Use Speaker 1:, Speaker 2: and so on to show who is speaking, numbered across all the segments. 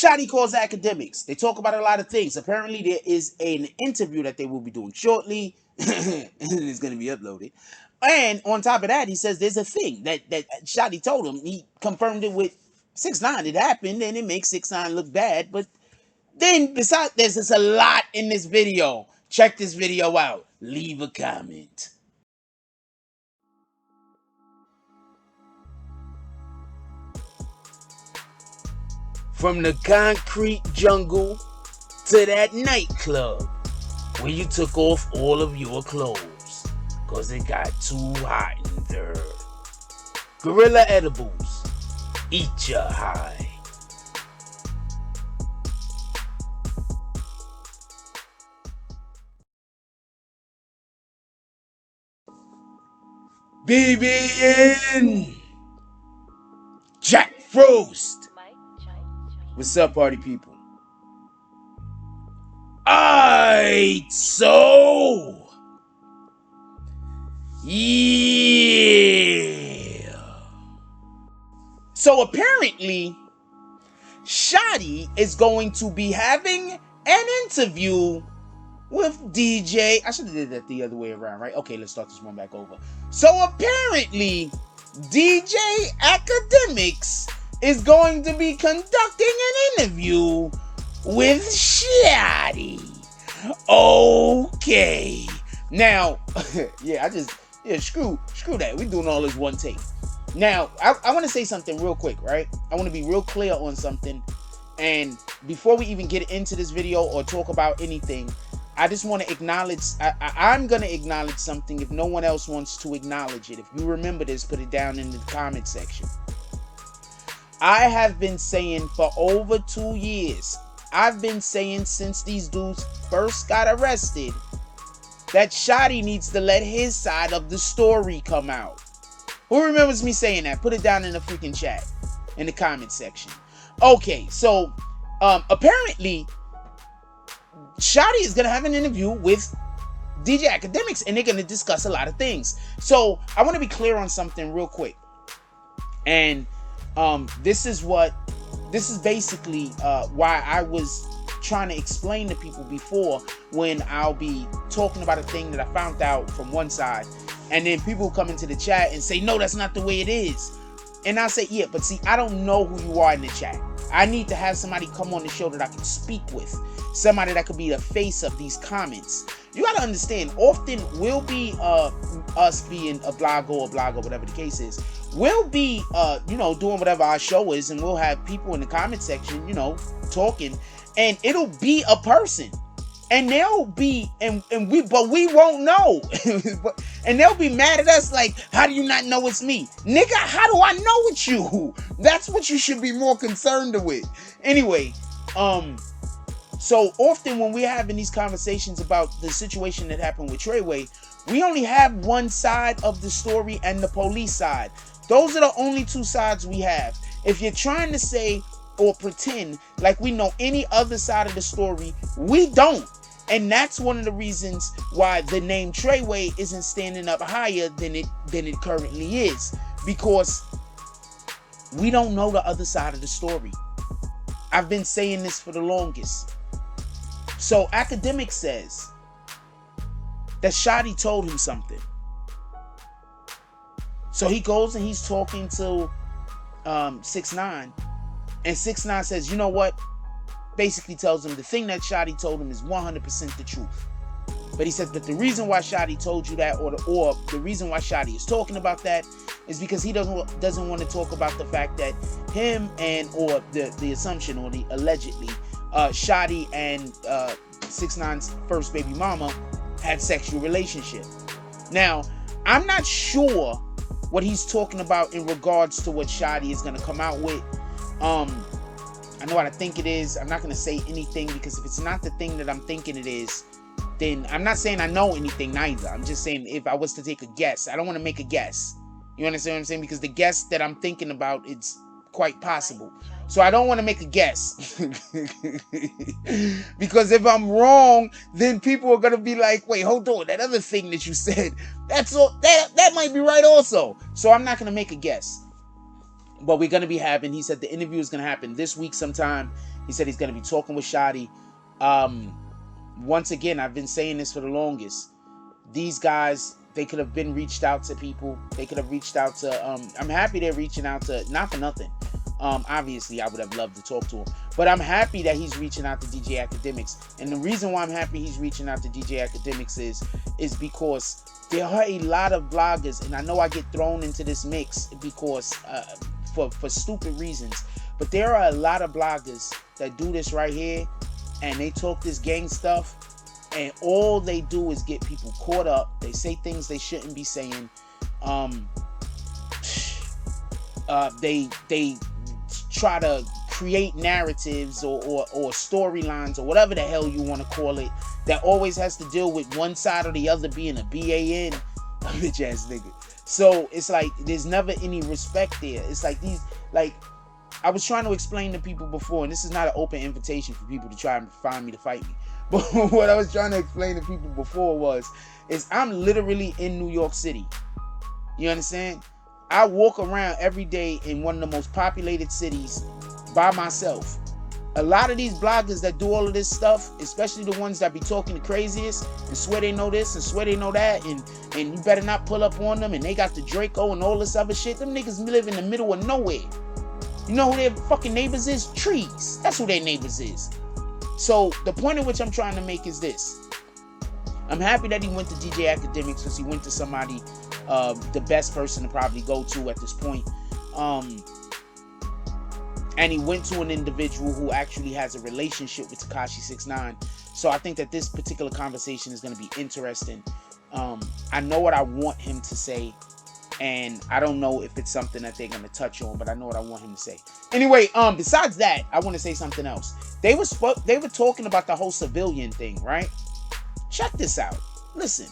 Speaker 1: Shotti calls Akademiks. They talk about a lot of things. Apparently, there is an interview that they will be doing shortly, and it's going to be uploaded. And on top of that, he says there's a thing that Shotti told him. He confirmed it with 6ix9ine. It happened, and it makes 6ix9ine look bad. But then, besides, there's just a lot in this video. Check this video out. Leave a comment. From the concrete jungle to that nightclub where you took off all of your clothes cause it got too hot in there. Gorilla edibles, eat ya high. BBN Jack Frost. What's up, party people? Alright, so yeah. So apparently, Shotti is going to be having an interview with DJ. I should have did that the other way around, right? Okay, let's start this one back over. So apparently, DJ Akademiks is going to be conducting an interview with Shotti. Okay. Now, screw that. We're doing all this one take. Now, I want to say something real quick, right? I want to be real clear on something. And before we even get into this video or talk about anything, I just want to acknowledge, I'm going to acknowledge something if no one else wants to acknowledge it. If you remember this, put it down in the comment section. I have been saying for over 2 years, I've been saying since these dudes first got arrested, that Shotti needs to let his side of the story come out. Who remembers me saying that? Put it down in the freaking chat, in the comment section. Okay, so apparently, Shotti is going to have an interview with DJ Akademiks, and they're going to discuss a lot of things. So I want to be clear on something real quick. And this is basically why I was trying to explain to people before, when I'll be talking about a thing that I found out from one side, and then people come into the chat and say, no, that's not the way it is. And I'll say, yeah, but see, I don't know who you are in the chat. I need to have somebody come on the show that I can speak with. Somebody that could be the face of these comments. You got to understand, often we'll be, us being a blogger or whatever the case is, we'll be, doing whatever our show is, and we'll have people in the comment section, talking, and it'll be a person. And they'll be, but we won't know. And they'll be mad at us like, how do you not know it's me? Nigga, how do I know it's you? That's what you should be more concerned with. Anyway, so often when we're having these conversations about the situation that happened with Tr3yway, we only have one side of the story and the police side. Those are the only two sides we have. If you're trying to say or pretend like we know any other side of the story, we don't. And that's one of the reasons why the name Tr3yway isn't standing up higher than it currently is, because we don't know the other side of the story. I've been saying this for the longest. So Akademiks says that Shotti told him something. So he goes and he's talking to 6ix9ine, and 6ix9ine says, you know what? Basically tells him the thing that Shotti told him is 100% the truth. But he says that the reason why Shotti told you that, or the reason why Shotti is talking about that, is because he doesn't want to talk about the fact that him or the assumption, or the allegedly, Shotti and 6ix9ine's first baby mama had sexual relationship. Now, I'm not sure what he's talking about in regards to what Shotti is going to come out with. I know what I think it is. I'm not going to say anything, because if it's not the thing that I'm thinking it is, then I'm not saying I know anything neither. I'm just saying if I was to take a guess, I don't want to make a guess. You understand what I'm saying? Because the guess that I'm thinking about, it's quite possible. So I don't want to make a guess. Because if I'm wrong, then people are going to be like, wait, hold on. That other thing that you said, that might be right also. So I'm not going to make a guess. But we're going to be having, he said the interview is going to happen this week sometime. He said he's going to be talking with Shotti. Once again, I've been saying this for the longest. These guys, they could have been reached out to people. They could have reached out to, I'm happy they're reaching out to, not for nothing. Obviously, I would have loved to talk to him. But I'm happy that he's reaching out to DJ Akademiks. And the reason why I'm happy he's reaching out to DJ Akademiks is because there are a lot of bloggers, and I know I get thrown into this mix because for stupid reasons, but there are a lot of bloggers that do this right here, and they talk this gang stuff, and all they do is get people caught up. They say things they shouldn't be saying. They try to create narratives or storylines or whatever the hell you want to call it, that always has to deal with one side or the other being a BAN, a bitch ass nigga. So it's like there's never any respect there. It's like these, like I was trying to explain to people before, and this is not an open invitation for people to try and find me to fight me. But what I was trying to explain to people before is I'm literally in New York City. You understand? I walk around every day in one of the most populated cities by myself. A lot of these bloggers that do all of this stuff, especially the ones that be talking the craziest and swear they know this and swear they know that, and you better not pull up on them, and they got the Draco and all this other shit. Them niggas live in the middle of nowhere. You know who their fucking neighbors is? Trees. That's who their neighbors is. So the point at which I'm trying to make is this. I'm happy that he went to DJ Akademiks because he went to somebody, the best person to probably go to at this point. And he went to an individual who actually has a relationship with Tekashi 6ix9ine. So I think that this particular conversation is going to be interesting. I know what I want him to say, and I don't know if it's something that they're going to touch on, but I know what I want him to say. Anyway, besides that, I want to say something else. They were talking about the whole civilian thing, right? Check this out. Listen.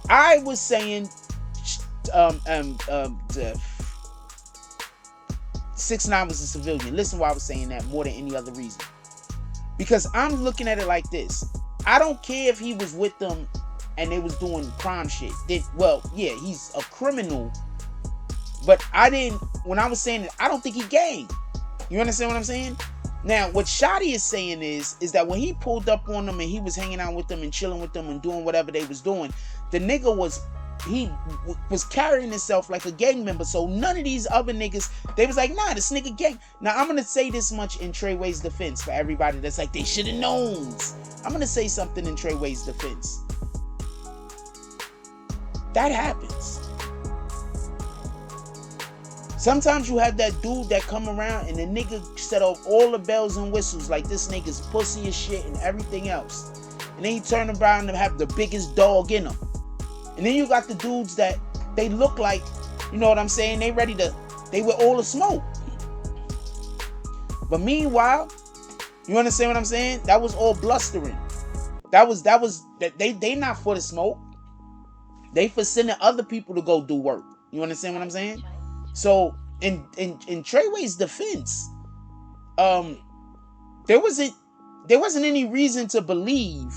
Speaker 1: I was saying 6ix9ine was a civilian. Listen why I was saying that more than any other reason. Because I'm looking at it like this. I don't care if he was with them and they was doing crime shit. Well, yeah, he's a criminal. But when I was saying it, I don't think he gang. You understand what I'm saying? Now, what Shotti is saying is that when he pulled up on them and he was hanging out with them and chilling with them and doing whatever they was doing, the nigga was carrying himself like a gang member. So none of these other niggas, they was like, nah, this nigga gang. Now, I'm going to say this much in Tr3way's defense for everybody that's like, they should have known. I'm going to say something in Tr3way's defense. That happens. Sometimes you have that dude that come around and the nigga set off all the bells and whistles like this nigga's pussy as shit and everything else. And then he turn around and have the biggest dog in him. And then you got the dudes that they look like, you know what I'm saying? They with all the smoke. But meanwhile, you understand what I'm saying? That was all blustering. They not for the smoke. They for sending other people to go do work. You understand what I'm saying? So in Tr3way's defense, there wasn't any reason to believe,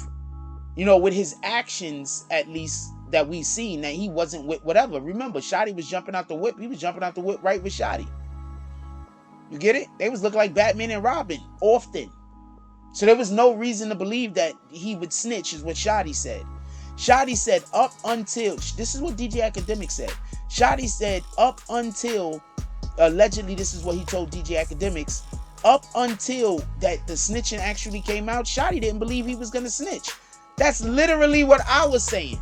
Speaker 1: you know, with his actions at least that we've seen, that he wasn't with whatever. Remember, Shotti was jumping out the whip. He was jumping out the whip right with Shotti. You get it? They was looking like Batman and Robin often. So there was no reason to believe that he would snitch, is what Shotti said. Shotti said up until, this is what DJ Akademiks said. Shotti said up until, allegedly this is what he told DJ Akademiks, up until that the snitching actually came out, Shotti didn't believe he was going to snitch. That's literally what I was saying.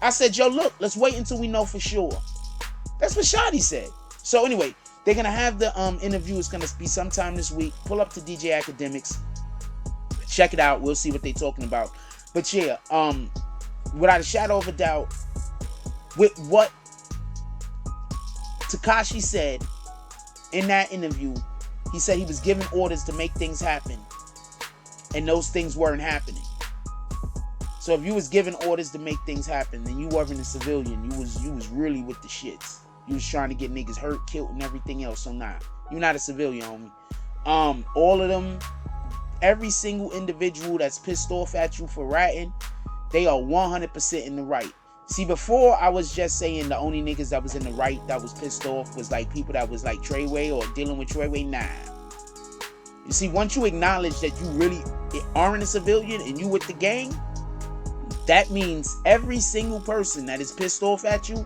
Speaker 1: I said, yo, look, let's wait until we know for sure. That's what Shotti said. So anyway, they're going to have the interview. It's going to be sometime this week. Pull up to DJ Akademiks. Check it out. We'll see what they're talking about. But yeah, without a shadow of a doubt, with what Tekashi said in that interview, he said he was giving orders to make things happen, and those things weren't happening. So if you was giving orders to make things happen, then you weren't a civilian. You was really with the shits. You was trying to get niggas hurt, killed, and everything else. So nah, you're not a civilian, homie. All of them, every single individual that's pissed off at you for ratting, they are 100% in the right. See, before I was just saying the only niggas that was in the right that was pissed off was like people that was like Tr3yway or dealing with Tr3yway. Nah. You see, once you acknowledge that you really aren't a civilian and you with the gang, that means every single person that is pissed off at you,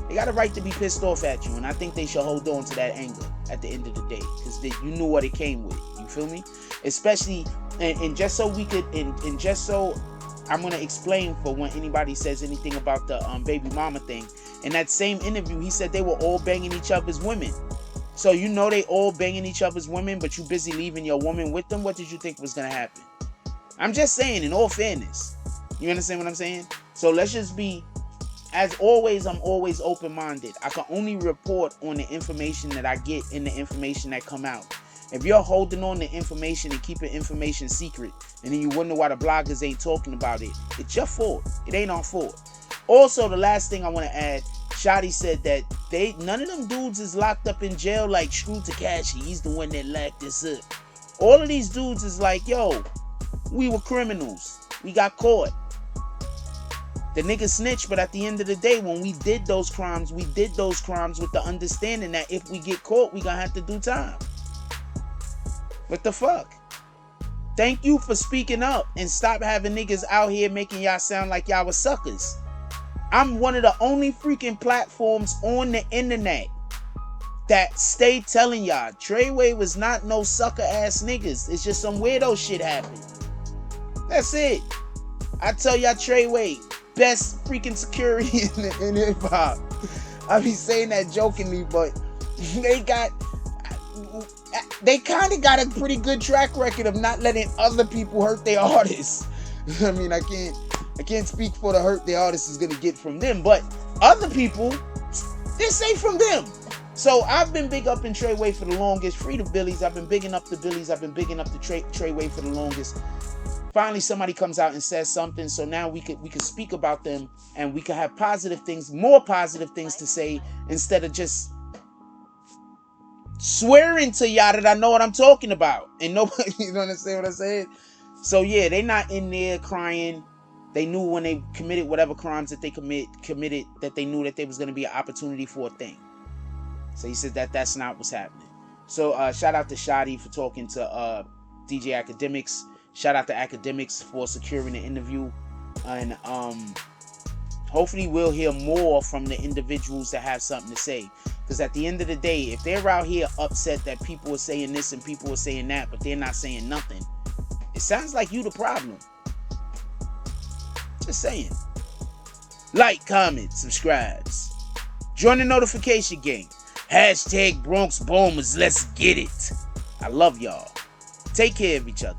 Speaker 1: they got a right to be pissed off at you. And I think they should hold on to that anger at the end of the day, because you knew what it came with. You feel me? Especially, and just so we could, and just so I'm going to explain for when anybody says anything about the baby mama thing. In that same interview, he said they were all banging each other's women. So you know they all banging each other's women, but you busy leaving your woman with them. What did you think was going to happen? I'm just saying, in all fairness. You understand what I'm saying? So let's just be, as always, I'm always open-minded. I can only report on the information that I get and the information that come out. If you're holding on to information and keeping information secret, and then you wonder why the bloggers ain't talking about it, it's your fault. It ain't our fault. Also, the last thing I want to add, Shotti said that none of them dudes is locked up in jail like Screw Takashi. He's the one that locked this up. All of these dudes is like, yo, we were criminals. We got caught. The nigga snitched, but at the end of the day, when we did those crimes with the understanding that if we get caught, we gonna have to do time. What the fuck? Thank you for speaking up and stop having niggas out here making y'all sound like y'all was suckers. I'm one of the only freaking platforms on the internet that stay telling y'all Tr3yway was not no sucker ass niggas. It's just some weirdo shit happened. That's it. I tell y'all Tr3yway, best freaking security in hip hop. I be saying that jokingly, but they kind of got a pretty good track record of not letting other people hurt their artists. I mean, I can't speak for the hurt the artist is gonna get from them, but other people, they're safe from them. So I've been big up in Tr3yway for the longest. Free the Billies. I've been bigging up the Billies. I've been bigging up the Tr3yway for the longest. Finally, somebody comes out and says something, so now we could speak about them and we could have positive things, more positive things to say instead of just swearing to y'all that I know what I'm talking about. And nobody, you understand what I'm saying? So yeah, they not in there crying. They knew when they committed whatever crimes that they committed that they knew that there was going to be an opportunity for a thing. So he said that that's not what's happening. So shout out to Shotti for talking to DJ Akademiks. Shout out to Akademiks for securing the interview. And hopefully we'll hear more from the individuals that have something to say. Because at the end of the day, if they're out here upset that people are saying this and people are saying that, but they're not saying nothing, it sounds like you the problem. Just saying. Like, comment, subscribes. Join the notification gang. Hashtag Bronx Bombers, let's get it. I love y'all. Take care of each other.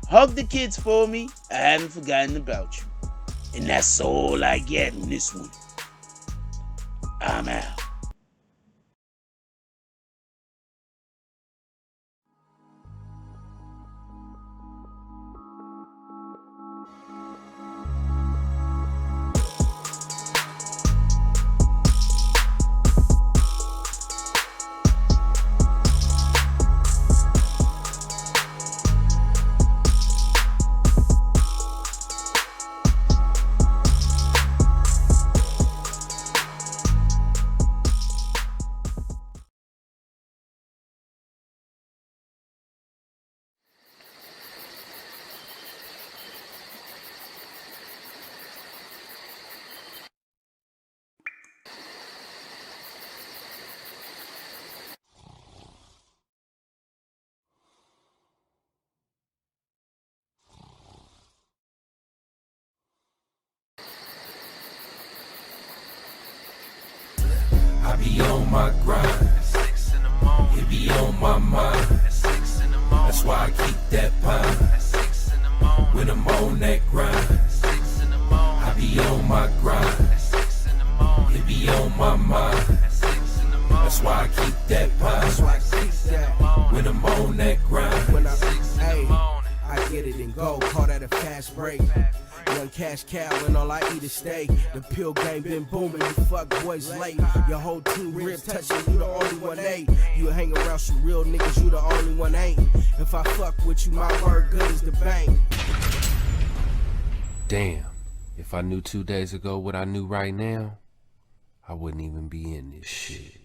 Speaker 1: Hug the kids for me. I haven't forgotten about you. And that's all I get on this one. I'm out.
Speaker 2: I be on my grind, it be on my mind. That's why I keep that pine. When I'm on that grind, I be on my grind, it be on my mind. That's why I keep that pine. When I'm on that grind,
Speaker 3: I get it and go, call that a fast break. Young cash cow and all I eat is steak. The pill game been booming, you fuck boys late. Your whole team rib touching, you the only one ain't. You hang around some real niggas, you the only one ain't. If I fuck with you, my word good as the bank.
Speaker 2: damn, If I knew 2 days ago what I knew right now, I wouldn't even be in this shit.